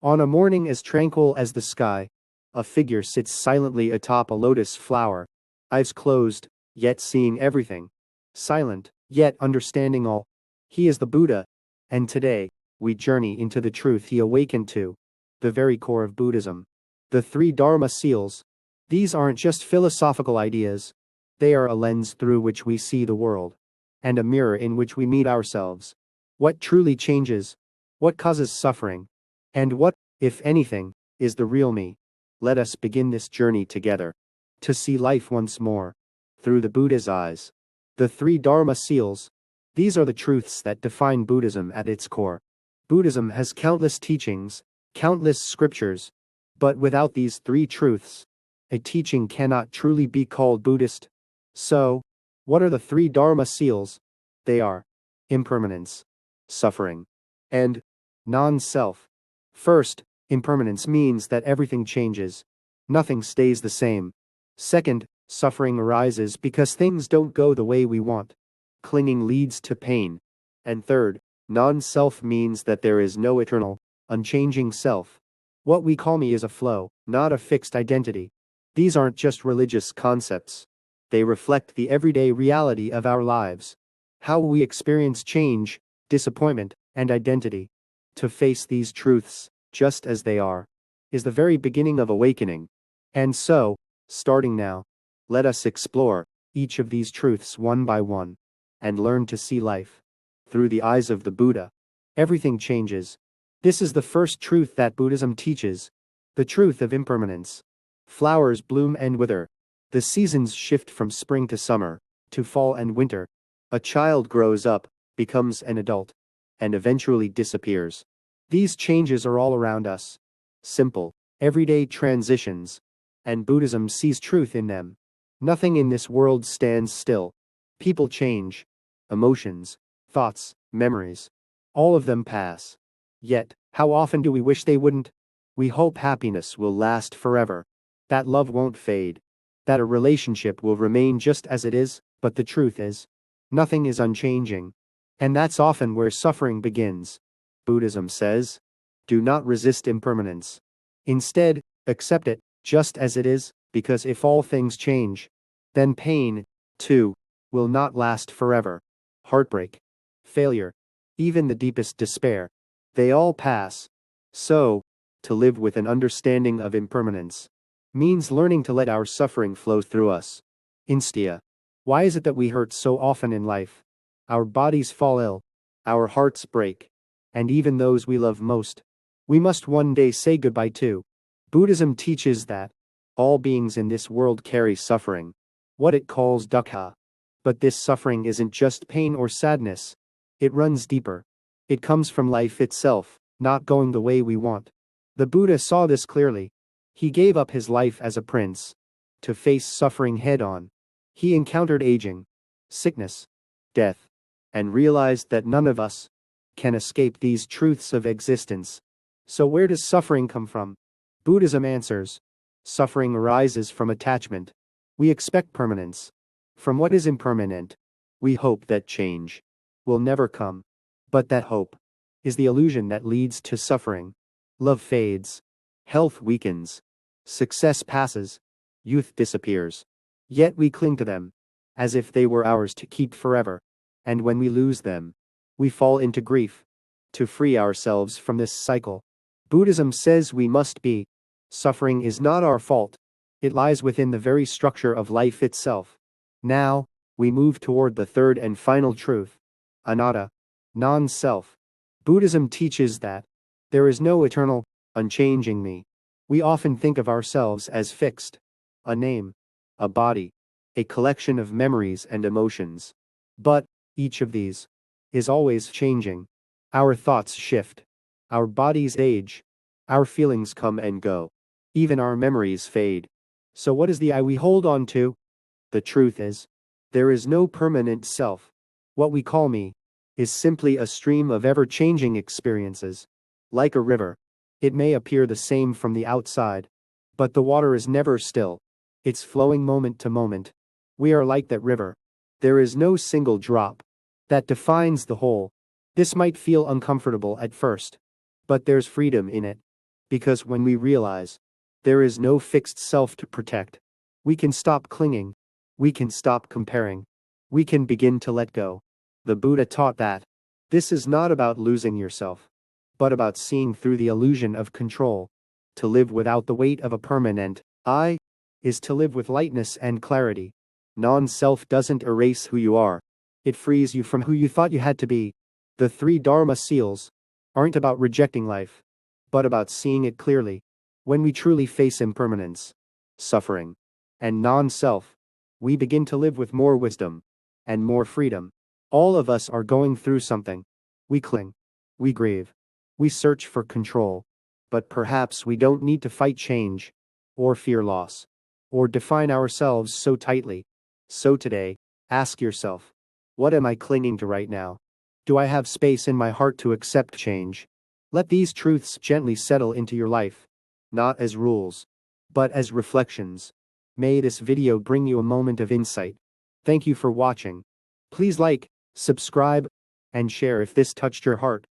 On a morning as tranquil as the sky, a figure sits silently atop a lotus flower, eyes closed, yet seeing everything. Silent, yet understanding all. He is the Buddha, and today, we journey into the truth he awakened to, the very core of Buddhism. The Three Dharma Seals. These aren't just philosophical ideas, they are a lens through which we see the world, and a mirror in which we meet ourselves. What truly changes? What causes suffering? And what, if anything, is the real me? Let us begin this journey together. To see life once more, through the Buddha's eyes. The Three Dharma Seals. These are the truths that define Buddhism at its core. Buddhism has countless teachings, countless scriptures, but without these three truths, a teaching cannot truly be called Buddhist. So, what are the Three Dharma Seals? They are impermanence, suffering, and non-self. First, impermanence means that everything changes. Nothing stays the same. Second, suffering arises because things don't go the way we want. Clinging leads to pain. And third, non-self means that there is no eternal, unchanging self. What we call me is a flow, not a fixed identity. These aren't just religious concepts. They reflect the everyday reality of our lives. How we experience change, disappointment, and identity. To face these truths, just as they are, is the very beginning of awakening. And so, starting now, let us explore each of these truths one by one, and learn to see life through the eyes of the Buddha. Everything changes. This is the first truth that Buddhism teaches, the truth of impermanence. Flowers bloom and wither. The seasons shift from spring to summer, to fall and winter. A child grows up, becomes an adult, and eventually disappears. These changes are all around us. Simple, everyday transitions, and Buddhism sees truth in them. Nothing in this world stands still. People change. Emotions, thoughts, memories. All of them pass. Yet, how often do we wish they wouldn't? We hope happiness will last forever, that love won't fade, that a relationship will remain just as it is, but the truth is, nothing is unchanging. And that's often where suffering begins. Buddhism says, do not resist impermanence. Instead, accept it, just as it is, because if all things change, then pain, too, will not last forever. Heartbreak, failure, even the deepest despair, they all pass. So, to live with an understanding of impermanence means learning to let our suffering flow through us. Instia. Why is it that we hurt so often in life? Our bodies fall ill, our hearts break, and even those we love most, we must one day say goodbye to. Buddhism teaches that all beings in this world carry suffering, what it calls dukkha. But this suffering isn't just pain or sadness. It runs deeper. It comes from life itself, not going the way we want. The Buddha saw this clearly. He gave up his life as a prince to face suffering head-on. He encountered aging, sickness, death, and realized that none of us can escape these truths of existence. So where does suffering come from? Buddhism answers, suffering arises from attachment. We expect permanence. From what is impermanent, we hope that change will never come. But that hope is the illusion that leads to suffering. Love fades, health weakens, success passes, youth disappears. Yet we cling to them, as if they were ours to keep forever. And when we lose them, we fall into grief. To free ourselves from this cycle, Buddhism says we must be. Suffering is not our fault. It lies within the very structure of life itself. Now, we move toward the third and final truth, Anatta, non-self. Buddhism teaches that there is no eternal, unchanging me. We often think of ourselves as fixed, a name, a body, a collection of memories and emotions. But each of these is always changing. Our thoughts shift, our bodies age, our feelings come and go, even our memories fade. So what is the I we hold on to? The truth is, there is no permanent self. What we call me is simply a stream of ever-changing experiences. Like a river, it may appear the same from the outside, but the water is never still. It's flowing moment to moment. We are like that river. There is no single drop that defines the whole. This might feel uncomfortable at first, but there's freedom in it. Because when we realize there is no fixed self to protect, we can stop clinging, we can stop comparing, we can begin to let go. The Buddha taught that this is not about losing yourself, but about seeing through the illusion of control. To live without the weight of a permanent I is to live with lightness and clarity. Non-self doesn't erase who you are. It frees you from who you thought you had to be. The Three Dharma Seals aren't about rejecting life, but about seeing it clearly. When we truly face impermanence, suffering, and non-self, we begin to live with more wisdom and more freedom. All of us are going through something. We cling, we grieve, we search for control, but perhaps we don't need to fight change, or fear loss, or define ourselves so tightly. So today, ask yourself, what am I clinging to right now? Do I have space in my heart to accept change? Let these truths gently settle into your life, not as rules, but as reflections. May this video bring you a moment of insight. Thank you for watching. Please like, subscribe, and share if this touched your heart.